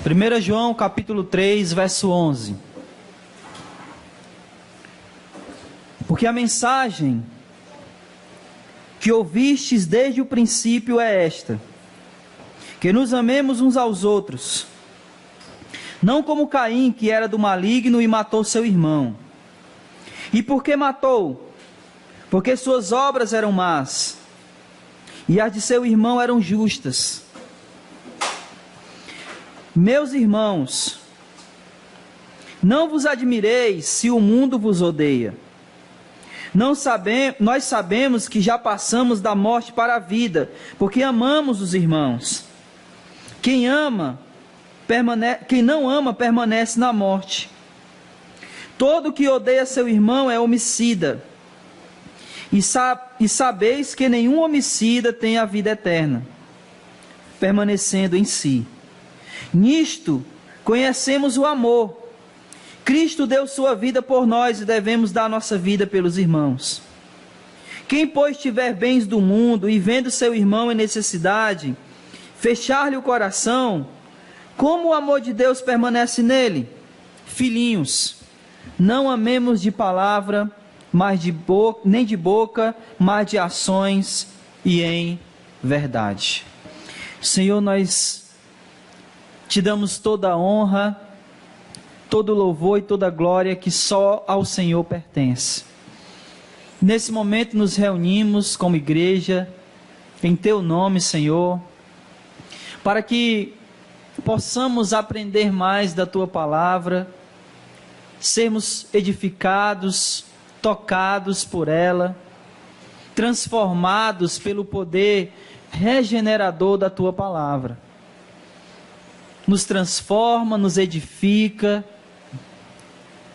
1 João capítulo 3, verso 11. Porque a mensagem que ouvistes desde o princípio é esta: que nos amemos uns aos outros, não como Caim, que era do maligno e matou seu irmão. E por que matou? Porque suas obras eram más, e as de seu irmão eram justas. Meus irmãos, não vos admireis se o mundo vos odeia. Nós sabemos que já passamos da morte para a vida, porque amamos os irmãos. Quem não ama permanece na morte. Todo que odeia seu irmão é homicida. E sabeis que nenhum homicida tem a vida eterna, permanecendo em si. Nisto conhecemos o amor. Cristo deu sua vida por nós e devemos dar nossa vida pelos irmãos. Quem, pois, tiver bens do mundo e vendo seu irmão em necessidade, fechar-lhe o coração, como o amor de Deus permanece nele? Filhinhos, não amemos de palavra, nem de boca, mas de ações e em verdade. Senhor, nós te damos toda a honra, todo louvor e toda a glória que só ao Senhor pertence. Nesse momento nos reunimos como igreja, em Teu nome, Senhor, para que possamos aprender mais da Tua palavra, sermos edificados, tocados por ela, transformados pelo poder regenerador da Tua palavra. Nos transforma, nos edifica,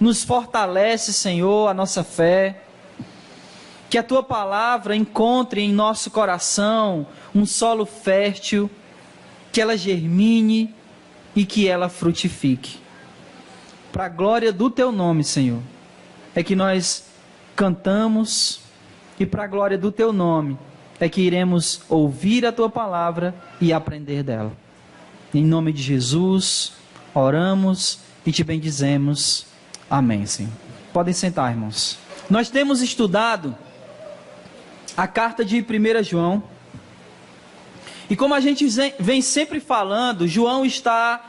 nos fortalece, Senhor, a nossa fé. Que a Tua palavra encontre em nosso coração um solo fértil, que ela germine e que ela frutifique. Para a glória do Teu nome, Senhor, é que nós cantamos, e para a glória do Teu nome é que iremos ouvir a Tua palavra e aprender dela. Em nome de Jesus, oramos e Te bendizemos. Amém, Senhor. Podem sentar, irmãos. Nós temos estudado a carta de 1 João. E como a gente vem sempre falando, João está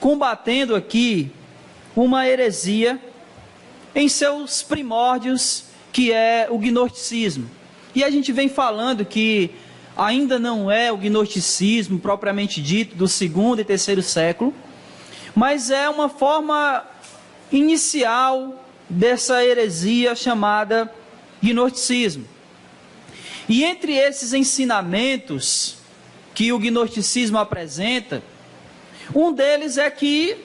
combatendo aqui uma heresia em seus primórdios, que é o gnosticismo. E a gente vem falando que ainda não é o gnosticismo propriamente dito do 2º e 3º século, mas é uma forma inicial dessa heresia chamada gnosticismo. E entre esses ensinamentos que o gnosticismo apresenta, um deles é que,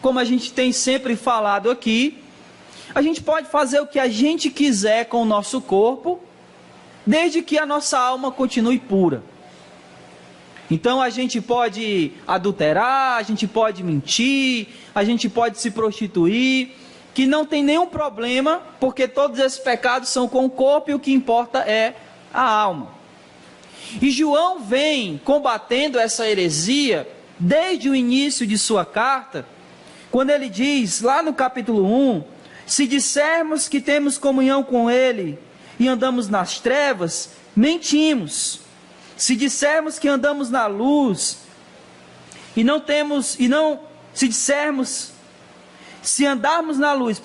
como a gente tem sempre falado aqui, a gente pode fazer o que a gente quiser com o nosso corpo, desde que a nossa alma continue pura. Então a gente pode adulterar, a gente pode mentir, a gente pode se prostituir, que não tem nenhum problema, porque todos esses pecados são com o corpo e o que importa é a alma. E João vem combatendo essa heresia desde o início de sua carta, quando ele diz, lá no capítulo 1, se dissermos que temos comunhão com Ele e andamos nas trevas, mentimos. Se dissermos que andamos na luz se andarmos na luz,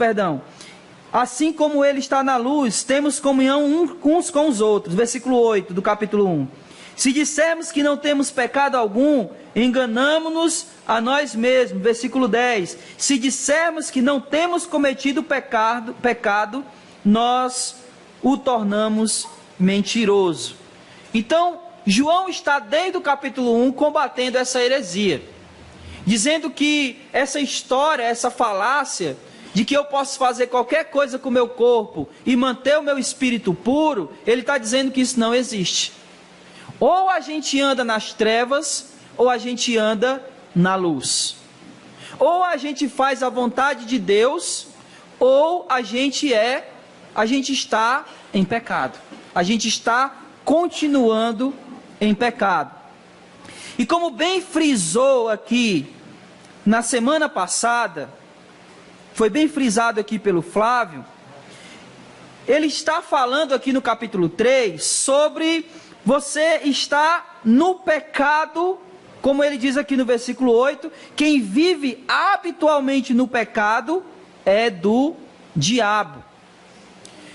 assim como Ele está na luz, temos comunhão uns com os outros. Versículo 8 do capítulo 1. Se dissermos que não temos pecado algum, enganamo-nos a nós mesmos. Versículo 10. Se dissermos que não temos cometido pecado, nós o tornamos mentiroso. Então, João está desde o capítulo 1 combatendo essa heresia, dizendo que essa história, essa falácia de que eu posso fazer qualquer coisa com o meu corpo e manter o meu espírito puro, ele está dizendo que isso não existe. Ou a gente anda nas trevas, ou a gente anda na luz. Ou a gente faz a vontade de Deus, ou a gente está em pecado. A gente está continuando em pecado. E como bem frisou aqui na semana passada, foi bem frisado aqui pelo Flávio, ele está falando aqui no capítulo 3 sobre você estar no pecado, como ele diz aqui no versículo 8, quem vive habitualmente no pecado é do diabo.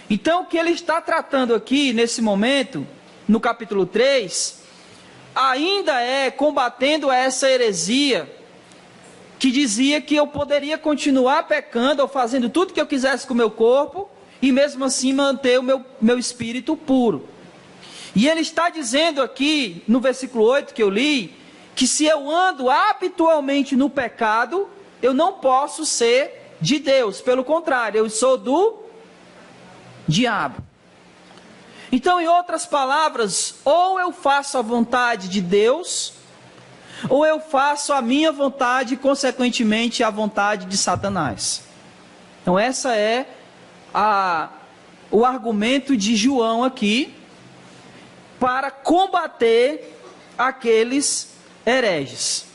Então o que ele está tratando aqui nesse momento, no capítulo 3, ainda é combatendo essa heresia que dizia que eu poderia continuar pecando ou fazendo tudo que eu quisesse com o meu corpo e mesmo assim manter o meu espírito puro. E ele está dizendo aqui no versículo 8 que eu li, que se eu ando habitualmente no pecado, eu não posso ser de Deus, pelo contrário, eu sou do diabo. Então, em outras palavras, ou eu faço a vontade de Deus, ou eu faço a minha vontade e, consequentemente, a vontade de Satanás. Então, essa é o argumento de João aqui, para combater aqueles hereges.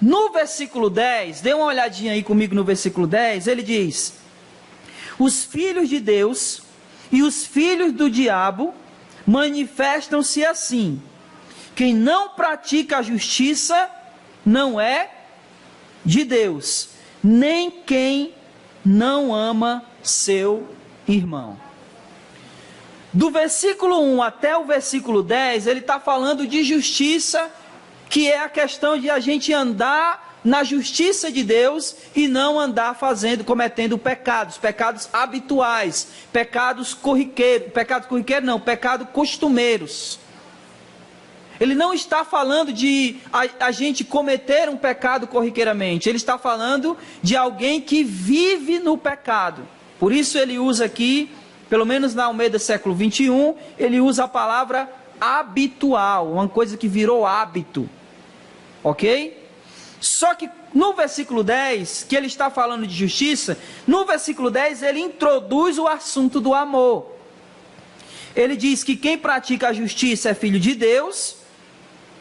No versículo 10, dê uma olhadinha aí comigo no versículo 10, ele diz: os filhos de Deus e os filhos do diabo manifestam-se assim: quem não pratica a justiça não é de Deus, nem quem não ama seu irmão. Do versículo 1 até o versículo 10, ele está falando de justiça, que é a questão de a gente andar na justiça de Deus e não andar cometendo pecados habituais, pecados costumeiros. Ele não está falando de a gente cometer um pecado corriqueiramente, ele está falando de alguém que vive no pecado. Por isso ele usa aqui, pelo menos na Almeida século 21, ele usa a palavra habitual, uma coisa que virou hábito, ok? Só que no versículo 10, que ele está falando de justiça, no versículo 10 ele introduz o assunto do amor. Ele diz que quem pratica a justiça é filho de Deus,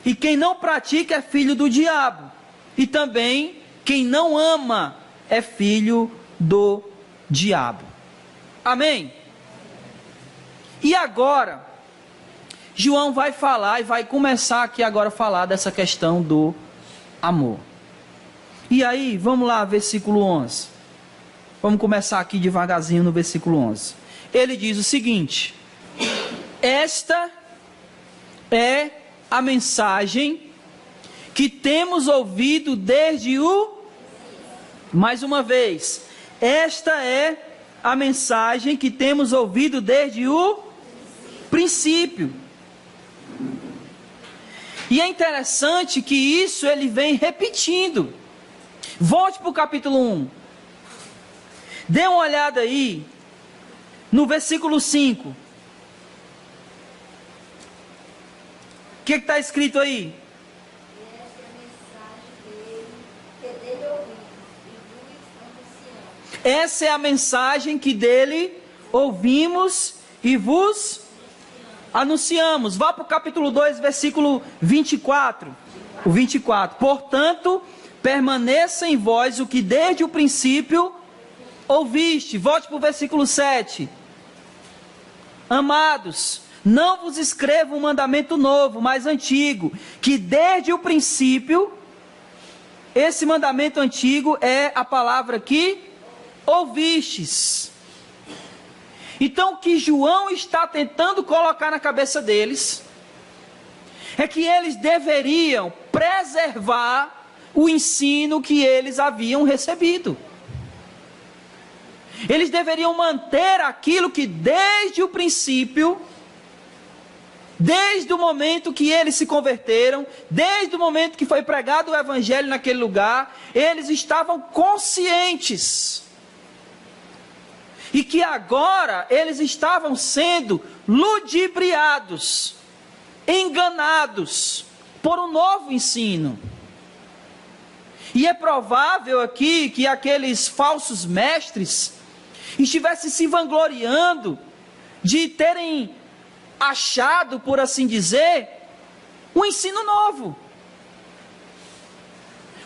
e quem não pratica é filho do diabo. E também quem não ama é filho do diabo. Amém? E agora, João vai falar e vai começar aqui agora a falar dessa questão do amor. E aí, vamos lá, versículo 11. Vamos começar aqui devagarzinho no versículo 11. Ele diz o seguinte: esta é a mensagem que temos ouvido desde mais uma vez, esta é a mensagem que temos ouvido desde o princípio. E é interessante que isso ele vem repetindo. Volte para o capítulo 1. Dê uma olhada aí no versículo 5. O que está escrito aí? Essa é a mensagem que dele ouvimos e vos anunciamos. Vá para o capítulo 2, versículo 24. O 24. Portanto, permaneça em vós o que desde o princípio ouviste. Volte para o versículo 7. Amados, não vos escrevo um mandamento novo, mas antigo, que desde o princípio, esse mandamento antigo é a palavra que ouvistes. Então o que João está tentando colocar na cabeça deles, é que eles deveriam preservar o ensino que eles haviam recebido. Eles deveriam manter aquilo que desde o princípio, desde o momento que eles se converteram, desde o momento que foi pregado o evangelho naquele lugar, eles estavam conscientes. E que agora eles estavam sendo ludibriados, enganados por um novo ensino. E é provável aqui que aqueles falsos mestres estivessem se vangloriando de terem achado, por assim dizer, um ensino novo.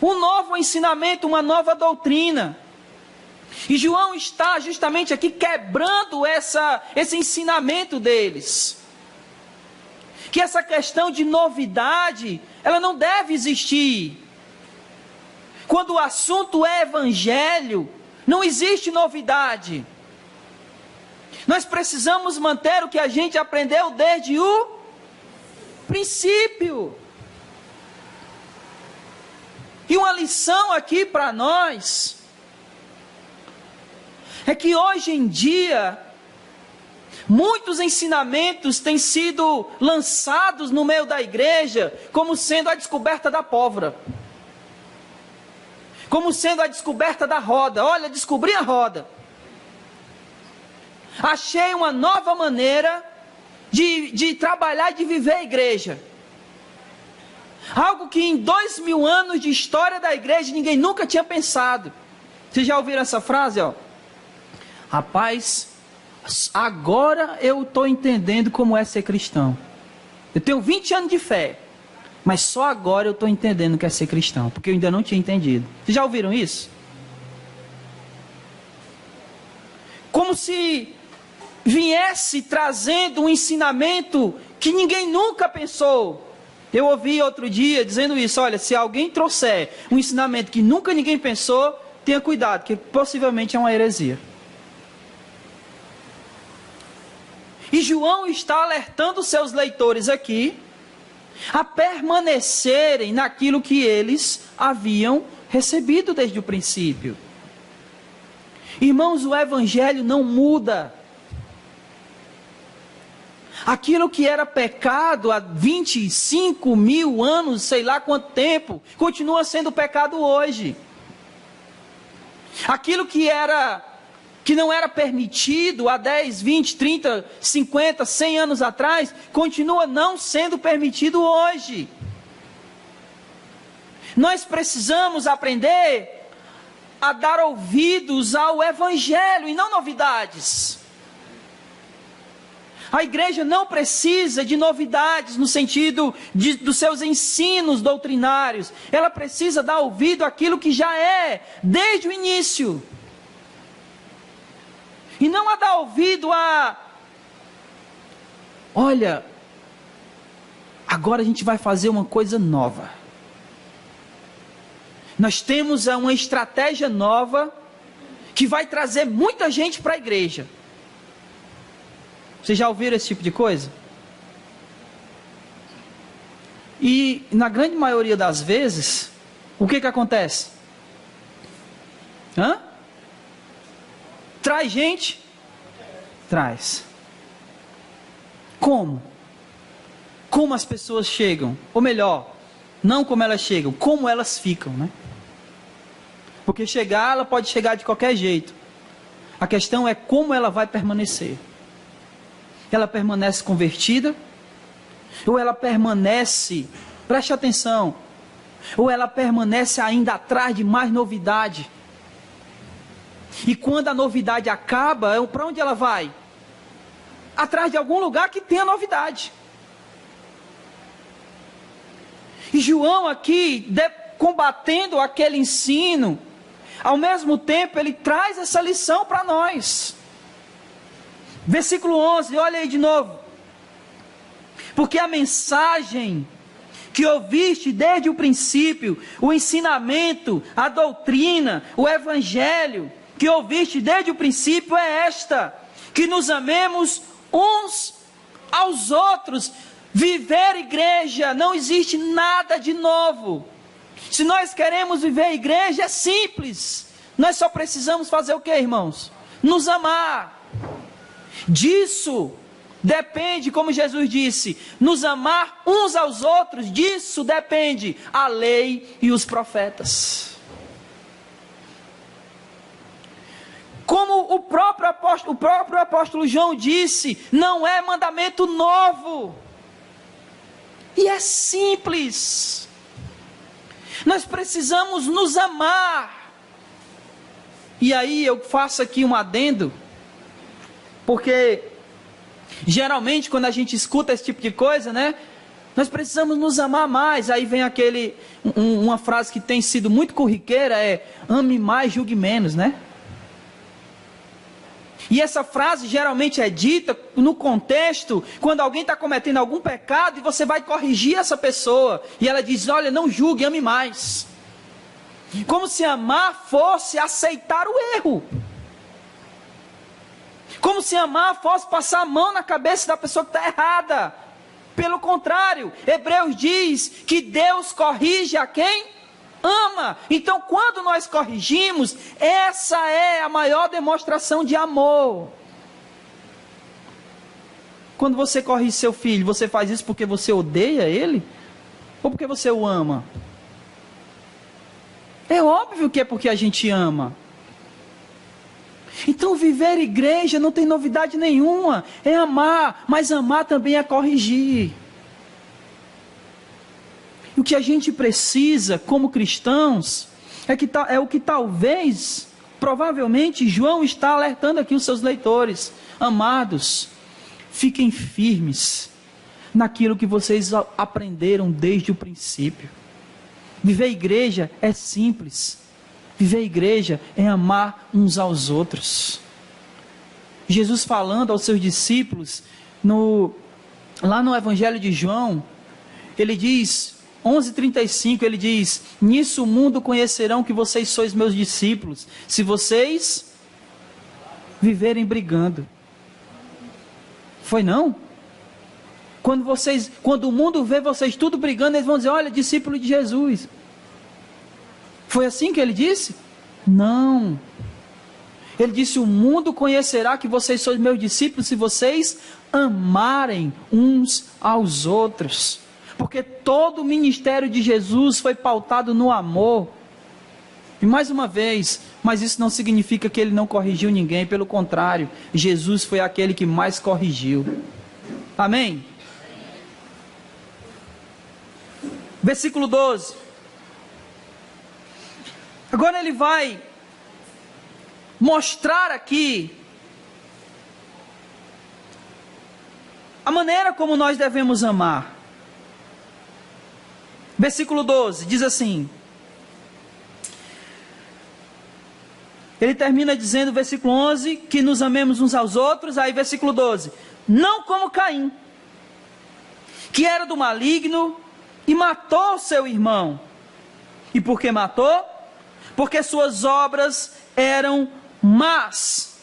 um novo ensinamento, uma nova doutrina. E João está justamente aqui quebrando esse ensinamento deles. Que essa questão de novidade, ela não deve existir. Quando o assunto é evangelho, não existe novidade. Nós precisamos manter o que a gente aprendeu desde o princípio. E uma lição aqui para nós é que hoje em dia muitos ensinamentos têm sido lançados no meio da igreja como sendo a descoberta da pólvora, como sendo a descoberta da roda. Olha, descobri a roda. Achei uma nova maneira de trabalhar e de viver a igreja. Algo que em 2000 anos de história da igreja ninguém nunca tinha pensado. Vocês já ouviram essa frase? Rapaz, agora eu estou entendendo como é ser cristão. Eu tenho 20 anos de fé, mas só agora eu estou entendendo o que é ser cristão, porque eu ainda não tinha entendido. Vocês já ouviram isso? Como se viesse trazendo um ensinamento que ninguém nunca pensou. Eu ouvi outro dia dizendo isso: olha, se alguém trouxer um ensinamento que nunca ninguém pensou, tenha cuidado, que possivelmente é uma heresia. E João está alertando seus leitores aqui a permanecerem naquilo que eles haviam recebido desde o princípio. Irmãos, o evangelho não muda. Aquilo que era pecado há 25 mil anos, sei lá quanto tempo, continua sendo pecado hoje. Aquilo que não era permitido há 10, 20, 30, 50, 100 anos atrás, continua não sendo permitido hoje. Nós precisamos aprender a dar ouvidos ao evangelho e não novidades. A igreja não precisa de novidades no sentido dos seus ensinos doutrinários. Ela precisa dar ouvido àquilo que já é desde o início. E não a dar ouvido olha, agora a gente vai fazer uma coisa nova. Nós temos uma estratégia nova que vai trazer muita gente para a igreja. Vocês já ouviram esse tipo de coisa? E na grande maioria das vezes, o que acontece? Traz gente? Traz. Como? Como as pessoas chegam? Ou melhor, não como elas chegam, como elas ficam, né? Porque chegar, ela pode chegar de qualquer jeito. A questão é como ela vai permanecer. Ela permanece convertida? Ou ela permanece, preste atenção, ou ela permanece ainda atrás de mais novidade? E quando a novidade acaba, para onde ela vai? Atrás de algum lugar que tenha novidade. E João aqui, combatendo aquele ensino, ao mesmo tempo ele traz essa lição para nós. Versículo 11, olha aí de novo. Porque a mensagem que ouviste desde o princípio, o ensinamento, a doutrina, o evangelho que ouviste desde o princípio é esta: que nos amemos uns aos outros. Viver igreja, não existe nada de novo. Se nós queremos viver igreja, é simples. Nós só precisamos fazer o que, irmãos? Nos amar. Disso depende, como Jesus disse, nos amar uns aos outros. Disso depende a lei e os profetas. Como o próprio apóstolo João disse, não é mandamento novo. E é simples. Nós precisamos nos amar. E aí eu faço aqui um adendo, porque geralmente quando a gente escuta esse tipo de coisa, né? Nós precisamos nos amar mais. Aí vem uma frase que tem sido muito corriqueira, ame mais, julgue menos, né? E essa frase geralmente é dita no contexto, quando alguém está cometendo algum pecado e você vai corrigir essa pessoa. E ela diz, olha, não julgue, ame mais. Como se amar fosse aceitar o erro. Como se amar fosse passar a mão na cabeça da pessoa que está errada. Pelo contrário, Hebreus diz que Deus corrige a quem ama. Então, quando nós corrigimos, essa é a maior demonstração de amor. Quando você corrige seu filho, você faz isso porque você odeia ele? Ou porque você o ama? É óbvio que é porque a gente ama. Então, viver igreja não tem novidade nenhuma. É amar, mas amar também é corrigir. E o que a gente precisa, como cristãos, é o que talvez, provavelmente, João está alertando aqui os seus leitores. Amados, fiquem firmes naquilo que vocês aprenderam desde o princípio. Viver igreja é simples. Viver igreja é amar uns aos outros. Jesus falando aos seus discípulos, lá no Evangelho de João, ele diz, 11:35, ele diz, nisso o mundo conhecerão que vocês sois meus discípulos, se vocês viverem brigando. Foi não? Quando o mundo vê vocês tudo brigando, eles vão dizer, olha, discípulo de Jesus. Foi assim que ele disse? Não. Ele disse, o mundo conhecerá que vocês sois meus discípulos se vocês amarem uns aos outros. Porque todo o ministério de Jesus foi pautado no amor. E mais uma vez, mas isso não significa que ele não corrigiu ninguém, pelo contrário, Jesus foi aquele que mais corrigiu. Amém? Versículo 12. Agora ele vai mostrar aqui a maneira como nós devemos amar. Versículo 12 diz assim, ele termina dizendo, versículo 11, que nos amemos uns aos outros. Aí versículo 12, não como Caim, que era do maligno e matou seu irmão. E por que matou? Porque suas obras eram más,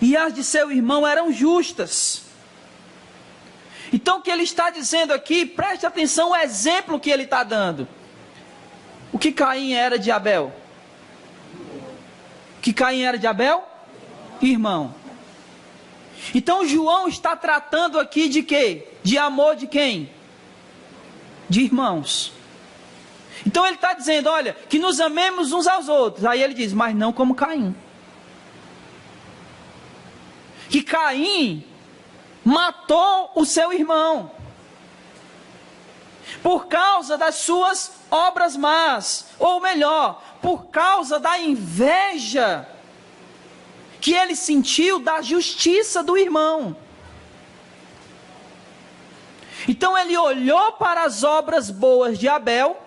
e as de seu irmão eram justas. Então o que ele está dizendo aqui, preste atenção ao exemplo que ele está dando. O que Caim era de Abel? O que Caim era de Abel? Irmão. Então João está tratando aqui de quê? De amor de quem? De irmãos. Então ele está dizendo, olha, que nos amemos uns aos outros. Aí ele diz, mas não como Caim. Que Caim matou o seu irmão por causa das suas obras más, ou melhor, por causa da inveja que ele sentiu da justiça do irmão. Então ele olhou para as obras boas de Abel,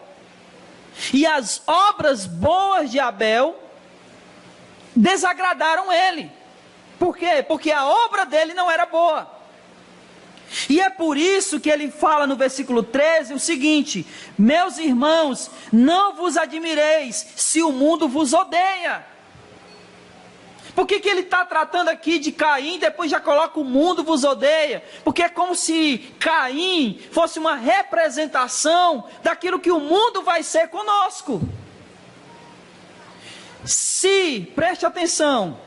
e as obras boas de Abel desagradaram ele. Por quê? Porque a obra dele não era boa. E é por isso que ele fala no versículo 13 o seguinte: meus irmãos, não vos admireis se o mundo vos odeia. Por que ele está tratando aqui de Caim, depois já coloca o mundo vos odeia? Porque é como se Caim fosse uma representação daquilo que o mundo vai ser conosco. Se, preste atenção,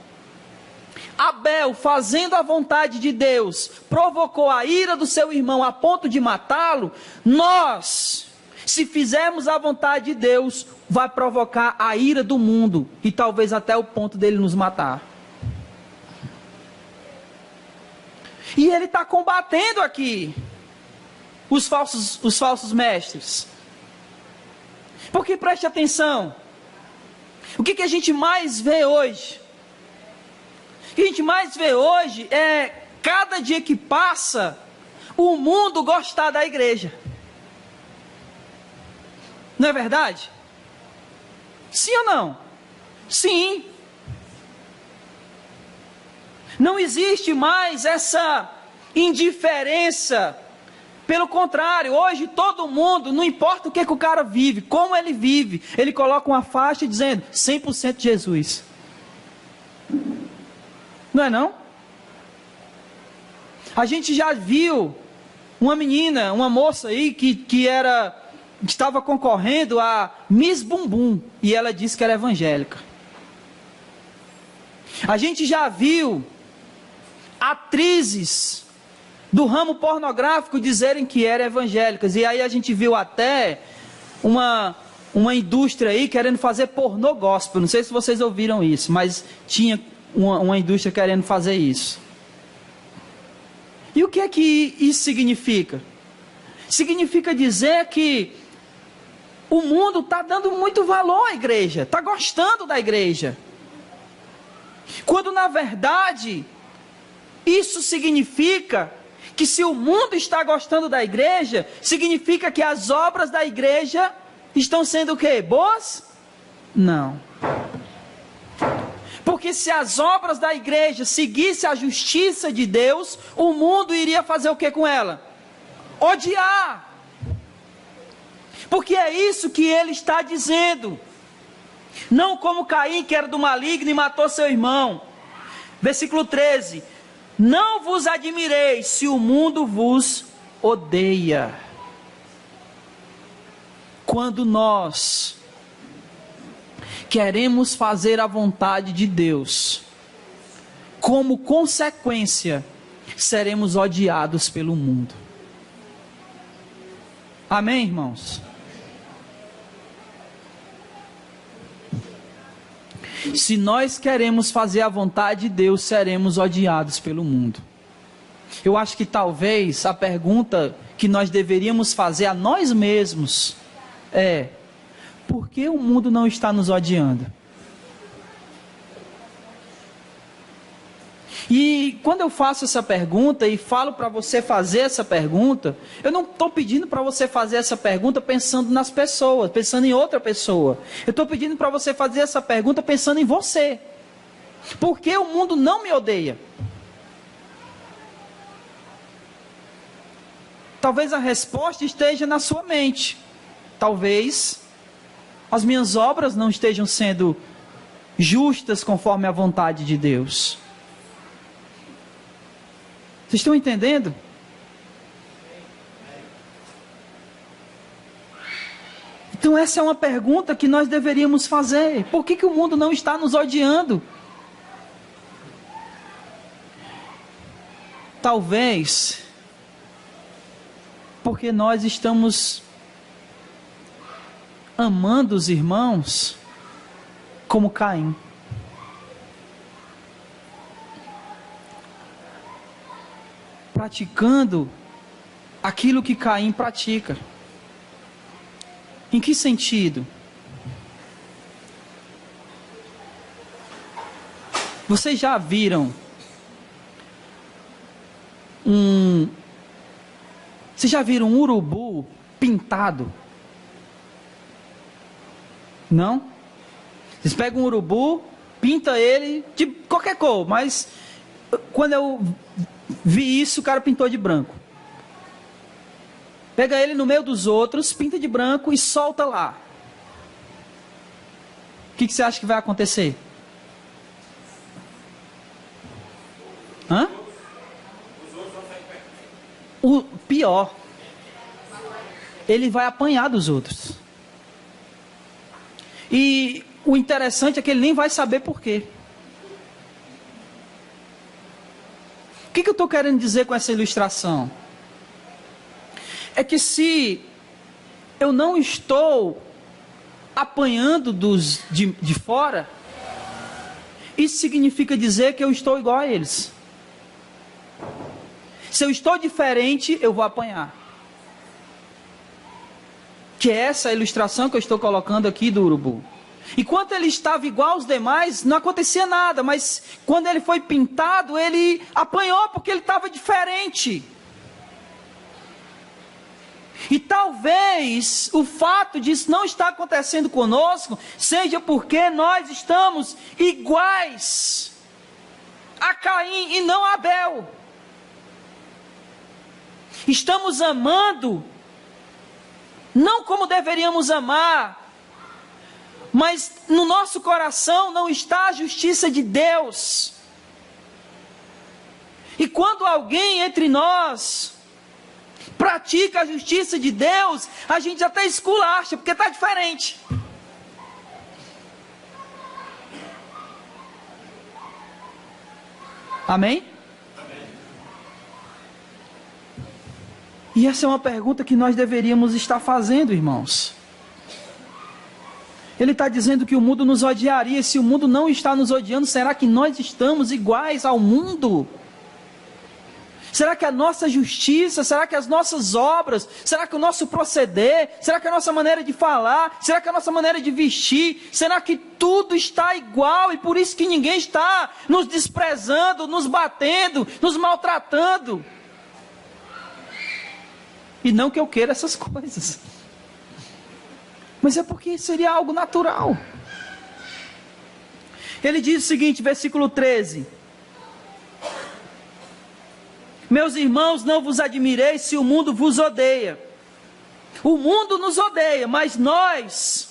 Abel, fazendo a vontade de Deus, provocou a ira do seu irmão a ponto de matá-lo, nós, se fizermos a vontade de Deus, vai provocar a ira do mundo, e talvez até o ponto dele nos matar. E ele está combatendo aqui os falsos mestres. Porque preste atenção, o que a gente mais vê hoje? O que a gente mais vê hoje é, cada dia que passa, o mundo gostar da igreja. Não é verdade? Sim ou não? Sim. Não existe mais essa indiferença. Pelo contrário, hoje todo mundo, não importa o que o cara vive, como ele vive, ele coloca uma faixa dizendo 100% Jesus. Não é não? A gente já viu uma menina, uma moça aí que estava concorrendo a Miss Bumbum e ela disse que era evangélica. A gente já viu atrizes do ramo pornográfico dizerem que eram evangélicas, e aí a gente viu até uma indústria aí querendo fazer pornô gospel. Não sei se vocês ouviram isso, mas tinha uma indústria querendo fazer isso. E o que é que isso significa? Significa dizer que o mundo está dando muito valor à igreja, está gostando da igreja, quando na verdade isso significa que se o mundo está gostando da igreja, significa que as obras da igreja estão sendo o quê? Boas? Não. Porque se as obras da igreja seguissem a justiça de Deus, o mundo iria fazer o que com ela? Odiar. Porque é isso que ele está dizendo. Não como Caim, que era do maligno e matou seu irmão. Versículo 13. Não vos admireis se o mundo vos odeia. Quando nós queremos fazer a vontade de Deus, como consequência, seremos odiados pelo mundo. Amém, irmãos? Se nós queremos fazer a vontade de Deus, seremos odiados pelo mundo. Eu acho que talvez a pergunta que nós deveríamos fazer a nós mesmos é: por que o mundo não está nos odiando? E quando eu faço essa pergunta e falo para você fazer essa pergunta, eu não estou pedindo para você fazer essa pergunta pensando nas pessoas, pensando em outra pessoa. Eu estou pedindo para você fazer essa pergunta pensando em você. Por que o mundo não me odeia? Talvez a resposta esteja na sua mente. Talvez as minhas obras não estejam sendo justas conforme a vontade de Deus. Vocês estão entendendo? Então essa é uma pergunta que nós deveríamos fazer. Por que o mundo não está nos odiando? Talvez porque nós estamos amando os irmãos como Caim. Praticando aquilo que Caim pratica. Em que sentido? Vocês já viram Vocês já viram um urubu pintado? Não? Vocês pegam um urubu, pinta ele de qualquer cor, mas quando eu vi isso, o cara pintou de branco. Pega ele no meio dos outros, pinta de branco e solta lá. O que você acha que vai acontecer? Hã? O pior, ele vai apanhar dos outros. E o interessante é que ele nem vai saber por quê. O que eu estou querendo dizer com essa ilustração? É que se eu não estou apanhando dos de fora, isso significa dizer que eu estou igual a eles. Se eu estou diferente, eu vou apanhar. Que é essa ilustração que eu estou colocando aqui do urubu. Enquanto ele estava igual aos demais, não acontecia nada, mas quando ele foi pintado, ele apanhou porque ele estava diferente. E talvez o fato disso não estar acontecendo conosco seja porque nós estamos iguais a Caim e não a Abel. Estamos amando não como deveríamos amar, mas no nosso coração não está a justiça de Deus. E quando alguém entre nós pratica a justiça de Deus, a gente até esculacha, porque está diferente. Amém? E essa é uma pergunta que nós deveríamos estar fazendo, irmãos. Ele está dizendo que o mundo nos odiaria. Se o mundo não está nos odiando, será que nós estamos iguais ao mundo? Será que a nossa justiça, será que as nossas obras, será que o nosso proceder, será que a nossa maneira de falar, será que a nossa maneira de vestir, será que tudo está igual e por isso que ninguém está nos desprezando, nos batendo, nos maltratando? E não que eu queira essas coisas, mas é porque seria algo natural. Ele diz o seguinte, versículo 13: meus irmãos, não vos admireis se o mundo vos odeia. O mundo nos odeia, mas nós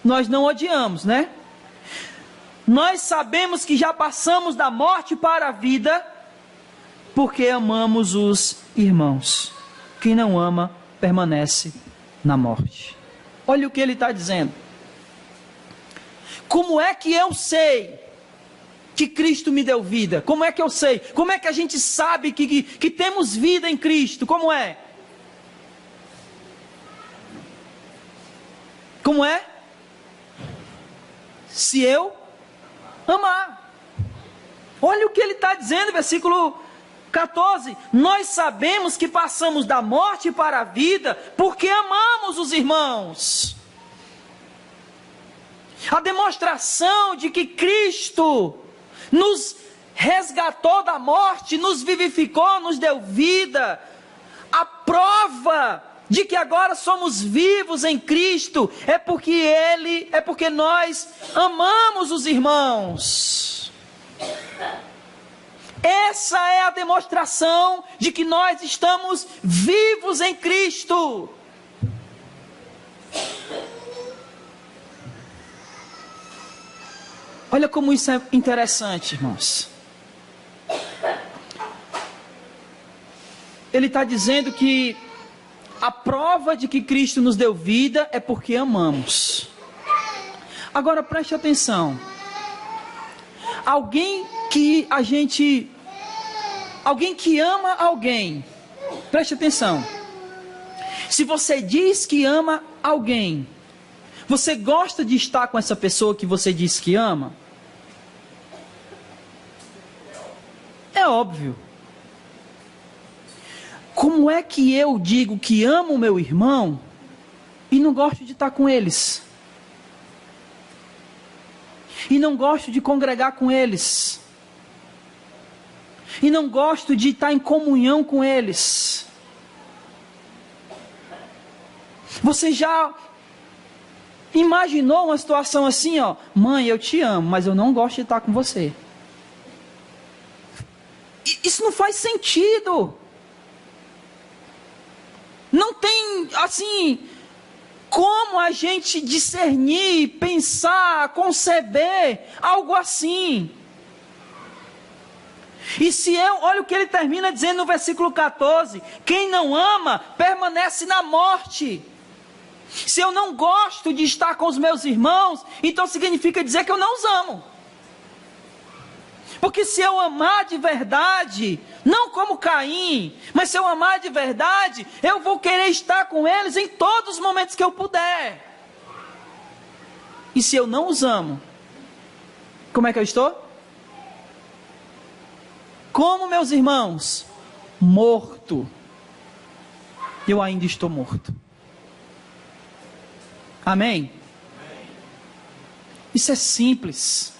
não odiamos, né? Nós sabemos que já passamos da morte para a vida, porque amamos os irmãos. Quem não ama, permanece na morte. Olha o que ele está dizendo. Como é que eu sei que Cristo me deu vida? Como é que eu sei? Como é que a gente sabe que temos vida em Cristo? Como é? Como é? Se eu amar. Olha o que ele está dizendo, versículo 14. Nós sabemos que passamos da morte para a vida porque amamos os irmãos. A demonstração de que Cristo nos resgatou da morte, nos vivificou, nos deu vida. A prova de que agora somos vivos em Cristo é porque nós amamos os irmãos. Essa é a demonstração de que nós estamos vivos em Cristo. Olha como isso é interessante, irmãos. Ele está dizendo que a prova de que Cristo nos deu vida é porque amamos. Agora preste atenção. Alguém que ama alguém, preste atenção. Se você diz que ama alguém, você gosta de estar com essa pessoa que você diz que ama? É óbvio. Como é que eu digo que amo o meu irmão e não gosto de estar com eles? E não gosto de congregar com eles? E não gosto de estar em comunhão com eles? Você já imaginou uma situação assim, ó? Mãe, eu te amo, mas eu não gosto de estar com você. Isso não faz sentido. Não tem, assim, como a gente discernir, pensar, conceber algo assim. E se olha o que ele termina dizendo no versículo 14: quem não ama, permanece na morte. Se eu não gosto de estar com os meus irmãos, então significa dizer que eu não os amo. Porque se eu amar de verdade, não como Caim, mas se eu amar de verdade, eu vou querer estar com eles em todos os momentos que eu puder. E se eu não os amo, como é que eu estou? Como, meus irmãos? Morto. Eu ainda estou morto. Amém? Isso é simples.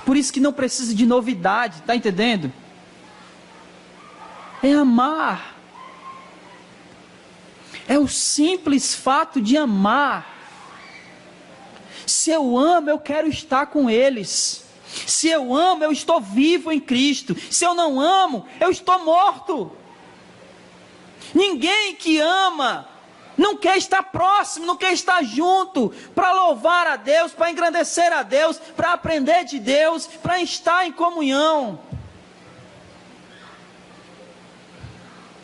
Por isso que não precisa de novidade, está entendendo? É amar. é o simples fato de amar. Se eu amo, eu quero estar com eles. Se eu amo, eu estou vivo em Cristo. Se eu não amo, eu estou morto. Ninguém que ama não quer estar próximo, não quer estar junto, para louvar a Deus, para engrandecer a Deus, para aprender de Deus, para estar em comunhão.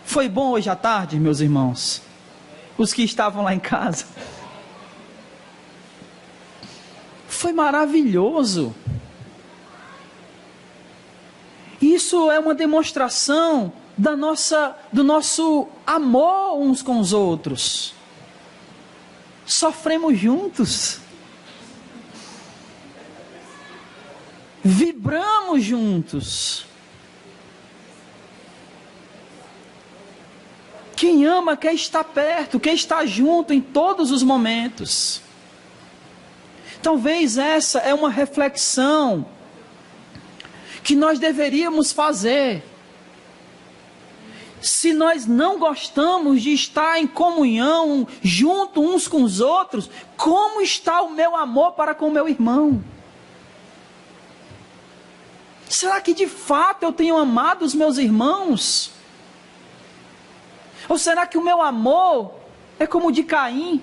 Foi bom hoje à tarde, meus irmãos, os que estavam lá em casa. Foi maravilhoso. Isso é uma demonstração do nosso amor uns com os outros. Sofremos juntos. Vibramos juntos. Quem ama quer estar perto, quer estar junto em todos os momentos. Talvez essa é uma reflexão que nós deveríamos fazer. Se nós não gostamos de estar em comunhão, junto uns com os outros, como está o meu amor para com o meu irmão? Será que de fato eu tenho amado os meus irmãos? Ou será que o meu amor é como o de Caim?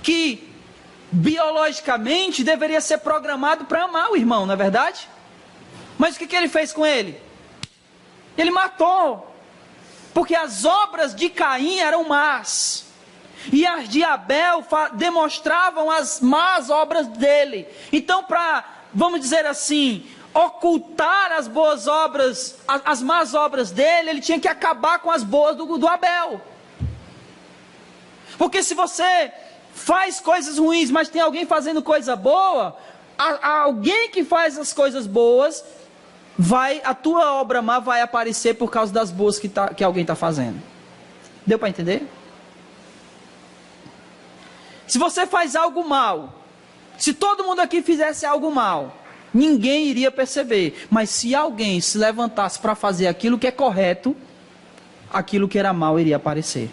Que biologicamente deveria ser programado para amar o irmão, não é verdade? Mas o que ele fez com ele? Ele matou, porque as obras de Caim eram más, e as de Abel demonstravam as más obras dele. Então, para, vamos dizer assim, ocultar as boas obras, as más obras dele, ele tinha que acabar com as boas do Abel. Porque se você faz coisas ruins, mas tem alguém fazendo coisa boa, alguém que faz as coisas boas, a tua obra má vai aparecer por causa das boas que alguém está fazendo. Deu para entender? Se você faz algo mal, se todo mundo aqui fizesse algo mal, ninguém iria perceber. Mas se alguém se levantasse para fazer aquilo que é correto, aquilo que era mal iria aparecer.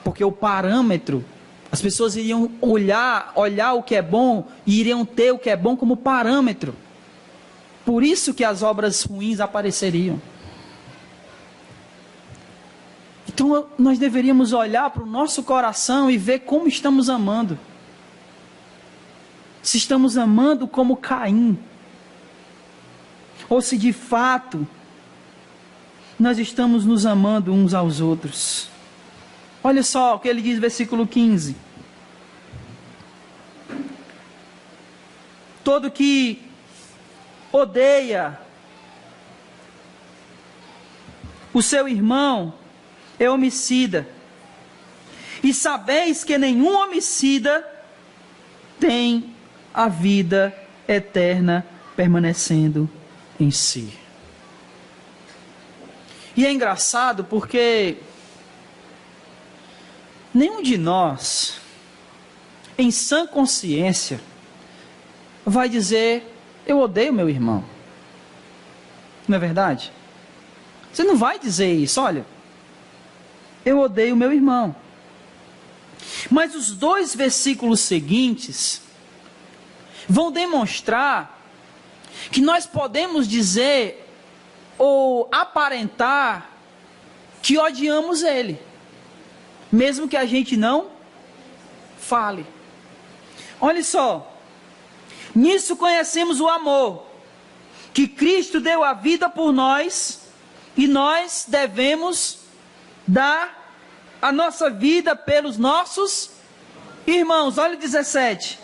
Porque o parâmetro, as pessoas iriam olhar o que é bom e iriam ter o que é bom como parâmetro. Por isso que as obras ruins apareceriam. Então nós deveríamos olhar para o nosso coração e ver como estamos amando. Se estamos amando como Caim, ou se de fato nós estamos nos amando uns aos outros. Olha só o que ele diz no versículo 15. Todo que odeia o seu irmão é homicida. E sabeis que nenhum homicida tem a vida eterna permanecendo em si. E é engraçado porque nenhum de nós, em sã consciência, vai dizer: eu odeio meu irmão. Não é verdade? Você não vai dizer isso, olha, eu odeio meu irmão. Mas os dois versículos seguintes vão demonstrar que nós podemos dizer ou aparentar que odiamos ele, mesmo que a gente não fale. Olha só, nisso conhecemos o amor, que Cristo deu a vida por nós, e nós devemos dar a nossa vida pelos nossos irmãos. Olha o 17.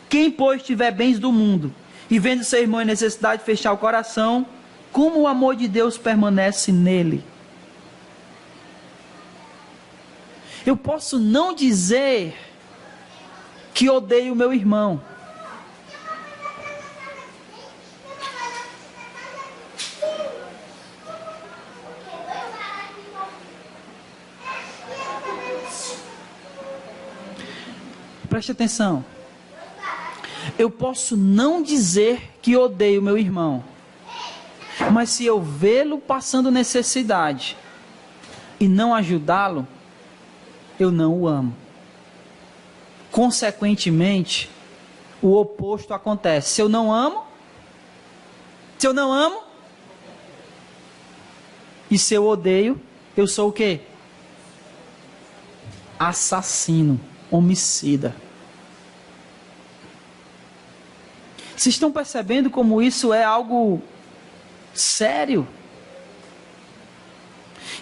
Quem, pois, tiver bens do mundo, e vendo seu irmão em necessidade, fechar o coração, como o amor de Deus permanece nele? Eu posso não dizer que odeio meu irmão, preste atenção. Eu posso não dizer que odeio meu irmão, mas se eu vê-lo passando necessidade, e não ajudá-lo, eu não o amo. Consequentemente, o oposto acontece. Se eu não amo, e se eu odeio, eu sou o quê? Assassino, homicida. Vocês estão percebendo como isso é algo sério?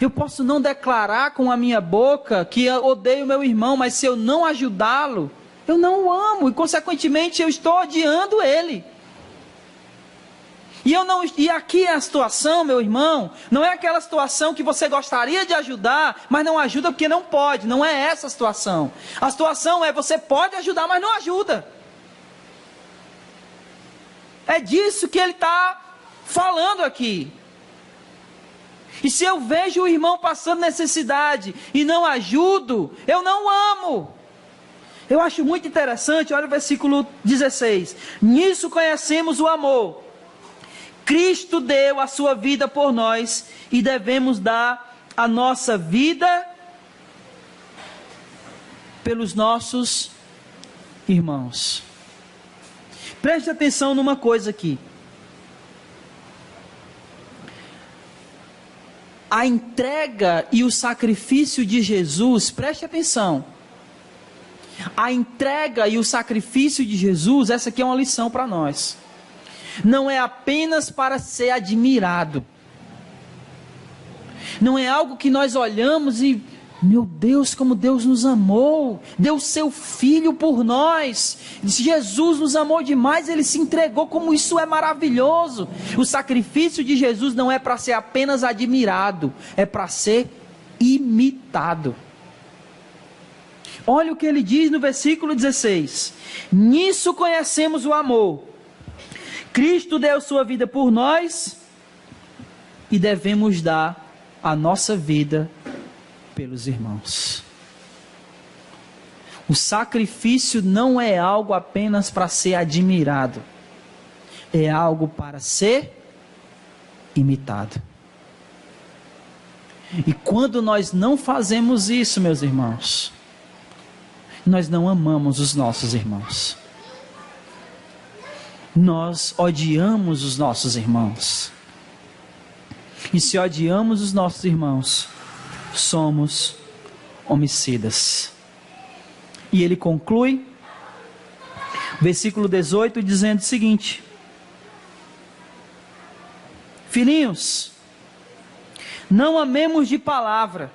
Eu posso não declarar com a minha boca que eu odeio meu irmão, mas se eu não ajudá-lo, eu não o amo, e consequentemente eu estou odiando ele. E aqui é a situação, meu irmão, não é aquela situação que você gostaria de ajudar, mas não ajuda porque não pode. Não é essa a situação. A situação é você pode ajudar, mas não ajuda. É disso que ele está falando aqui. E se eu vejo o irmão passando necessidade e não ajudo, eu não o amo. Eu acho muito interessante, olha o versículo 16. Nisso conhecemos o amor. Cristo deu a sua vida por nós e devemos dar a nossa vida pelos nossos irmãos. Preste atenção numa coisa aqui. A entrega e o sacrifício de Jesus, preste atenção. A entrega e o sacrifício de Jesus, essa aqui é uma lição para nós. Não é apenas para ser admirado. Não é algo que nós olhamos e, meu Deus, como Deus nos amou, deu seu Filho por nós, Jesus nos amou demais, Ele se entregou, como isso é maravilhoso. O sacrifício de Jesus não é para ser apenas admirado, é para ser imitado. Olha o que ele diz no versículo 16: nisso conhecemos o amor. Cristo deu sua vida por nós e devemos dar a nossa vida pelos irmãos. O sacrifício não é algo apenas para ser admirado, é algo para ser imitado. E quando nós não fazemos isso, meus irmãos, nós não amamos os nossos irmãos. Nós odiamos os nossos irmãos. E se odiamos os nossos irmãos, somos homicidas. E ele conclui, versículo 18, dizendo o seguinte: filhinhos, não amemos de palavra,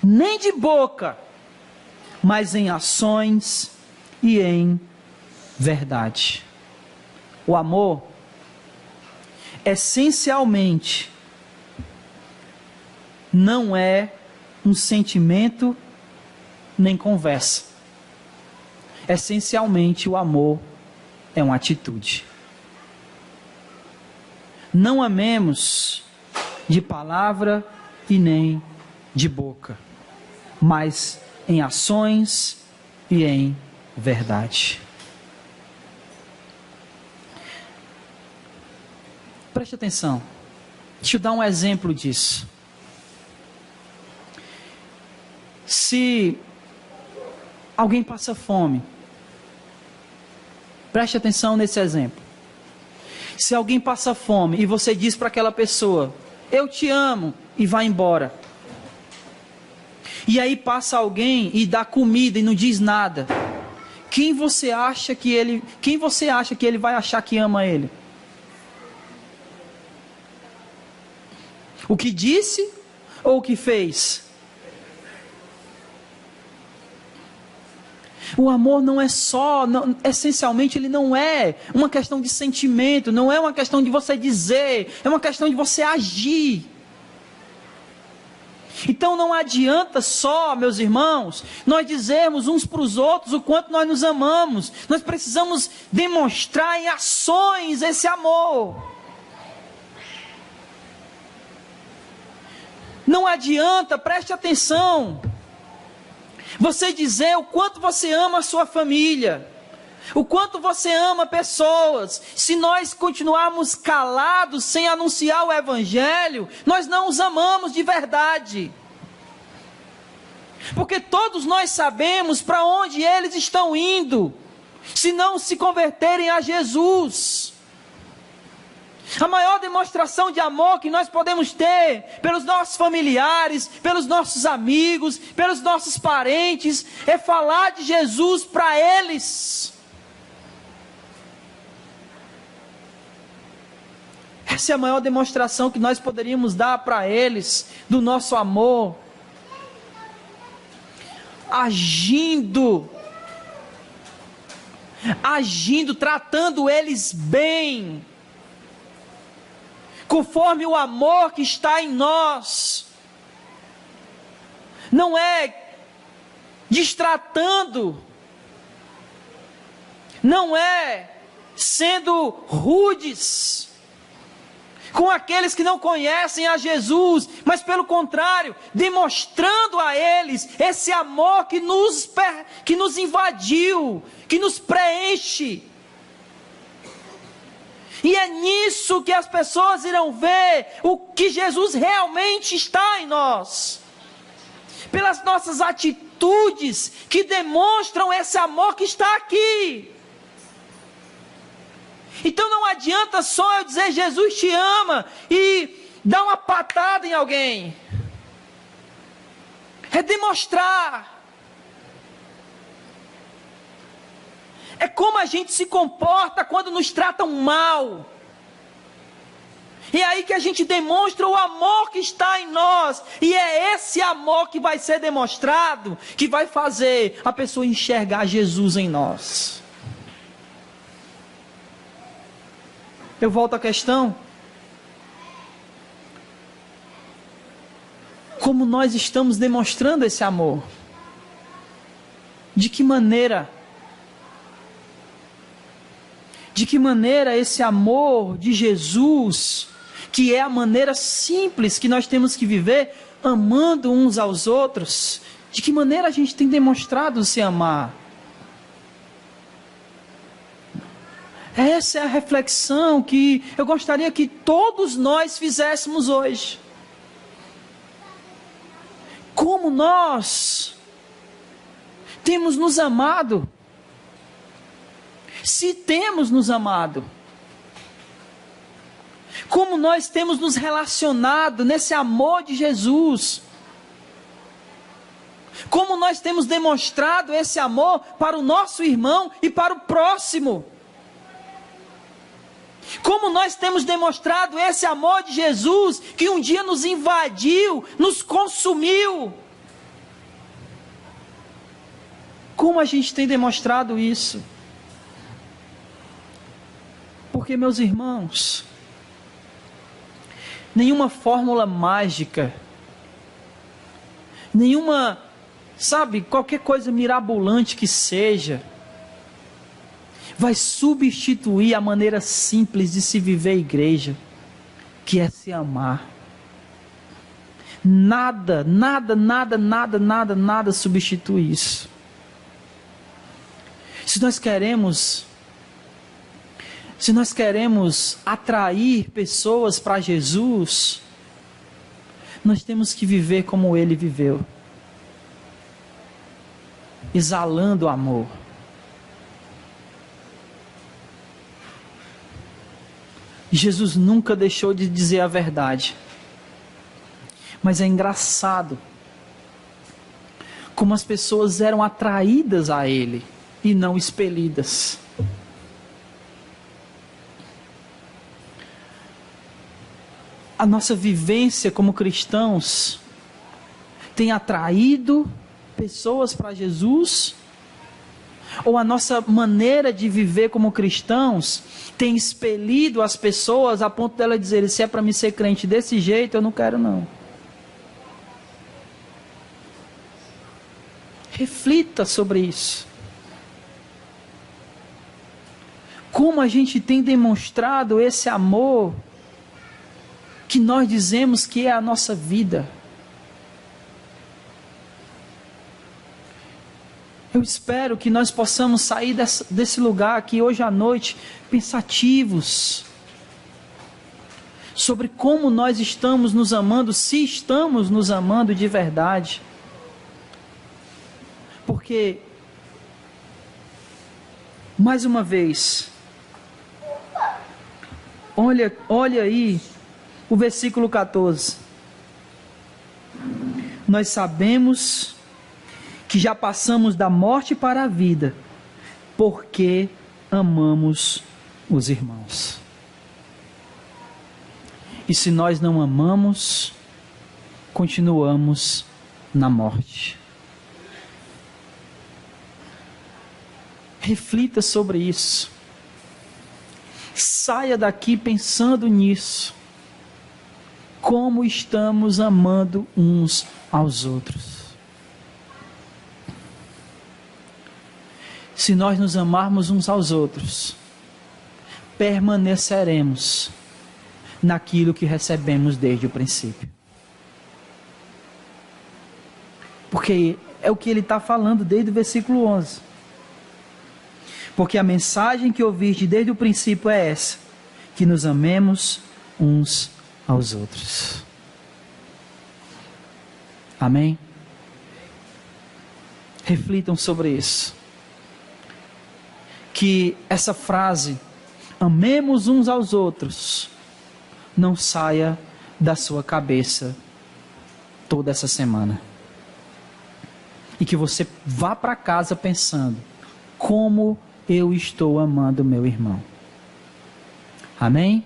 nem de boca, mas em ações e em verdade. O amor, essencialmente, não é um sentimento nem conversa. Essencialmente, o amor é uma atitude. Não amemos de palavra e nem de boca, mas em ações e em verdade. Preste atenção, deixa eu dar um exemplo disso. Se alguém passa fome, preste atenção nesse exemplo. Se alguém passa fome e você diz para aquela pessoa, eu te amo, e vai embora. E aí passa alguém e dá comida e não diz nada. Quem você acha que ele vai achar que ama ele? O que disse ou o que fez? O amor não é só, essencialmente ele não é uma questão de sentimento, não é uma questão de você dizer, é uma questão de você agir. Então não adianta só, meus irmãos, nós dizermos uns para os outros o quanto nós nos amamos. Nós precisamos demonstrar em ações esse amor. Não adianta, preste atenção, você dizer o quanto você ama a sua família, O quanto você ama pessoas. Se nós continuarmos calados, sem anunciar o Evangelho, nós não os amamos de verdade. Porque todos nós sabemos para onde eles estão indo, se não se converterem a Jesus. A maior demonstração de amor que nós podemos ter pelos nossos familiares, pelos nossos amigos, pelos nossos parentes, é falar de Jesus para eles. Essa é a maior demonstração que nós poderíamos dar para eles, do nosso amor. Agindo, tratando eles bem, conforme o amor que está em nós. Não é destratando, não é sendo rudes com aqueles que não conhecem a Jesus, mas pelo contrário, demonstrando a eles esse amor que nos invadiu, que nos preenche. E é nisso que as pessoas irão ver o que Jesus realmente está em nós. Pelas nossas atitudes que demonstram esse amor que está aqui. Então não adianta só eu dizer Jesus te ama e dar uma patada em alguém. É demonstrar. É como a gente se comporta quando nos tratam mal. E é aí que a gente demonstra o amor que está em nós. E é esse amor que vai ser demonstrado, que vai fazer a pessoa enxergar Jesus em nós. Eu volto à questão. Como nós estamos demonstrando esse amor? De que maneira? De que maneira esse amor de Jesus, que é a maneira simples que nós temos que viver, amando uns aos outros, de que maneira a gente tem demonstrado se amar? Essa é a reflexão que eu gostaria que todos nós fizéssemos hoje. Como nós temos nos amado? Se temos nos amado, como nós temos nos relacionado nesse amor de Jesus? Como nós temos demonstrado esse amor para o nosso irmão e para o próximo? Como nós temos demonstrado esse amor de Jesus, que um dia nos invadiu, nos consumiu? Como a gente tem demonstrado isso? Porque, meus irmãos, nenhuma fórmula mágica, nenhuma, qualquer coisa mirabolante que seja, vai substituir a maneira simples de se viver a igreja, que é se amar. Nada substitui isso. Se nós queremos atrair pessoas para Jesus, nós temos que viver como Ele viveu, exalando amor. Jesus nunca deixou de dizer a verdade. Mas é engraçado como as pessoas eram atraídas a Ele e não expelidas. A nossa vivência como cristãos tem atraído pessoas para Jesus? Ou a nossa maneira de viver como cristãos tem expelido as pessoas a ponto delas dizerem: se é para mim ser crente desse jeito, eu não quero não. Reflita sobre isso. Como a gente tem demonstrado esse amor que nós dizemos que é a nossa vida. Eu espero que nós possamos sair desse lugar aqui hoje à noite pensativos sobre como nós estamos nos amando, se estamos nos amando de verdade. Porque, mais uma vez, olha aí o versículo 14. Nós sabemos que já passamos da morte para a vida, porque amamos os irmãos. E se nós não amamos, continuamos na morte. Reflita sobre isso. Saia daqui pensando nisso. Como estamos amando uns aos outros. Se nós nos amarmos uns aos outros, permaneceremos naquilo que recebemos desde o princípio. Porque é o que ele está falando desde o versículo 11. Porque a mensagem que ouviste desde o princípio é essa, que nos amemos uns aos outros. Amém? Reflitam sobre isso. Que essa frase, amemos uns aos outros, não saia da sua cabeça toda essa semana. E que você vá para casa pensando, como eu estou amando meu irmão. Amém?